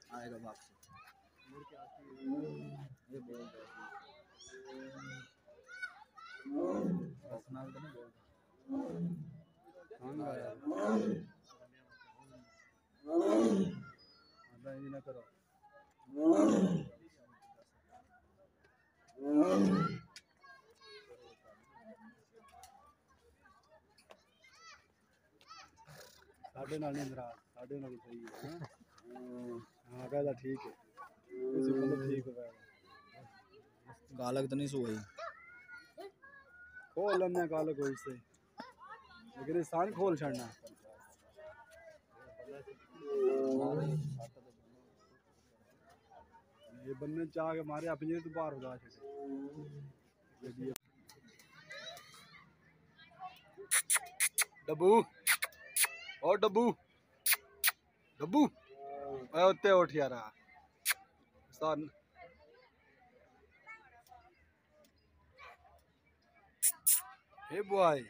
आएगा बाप से ये बोल पर्सनल तो नहीं बोल ना करो साढ़े नाल इंदिरा साढ़े नाल सही है हाँ कहता ठीक है इसी मतलब ठीक हो गया कालक तो नहीं सोई खोल लेना कालक कोई से लेकिन इंसान खोल छड़ना ये बंदे चाह के मारे अपने तो बाहर उड़ा छड़े डब्बू ओ डब्बू डब्बू उत्ते उठ यार सन हे बॉय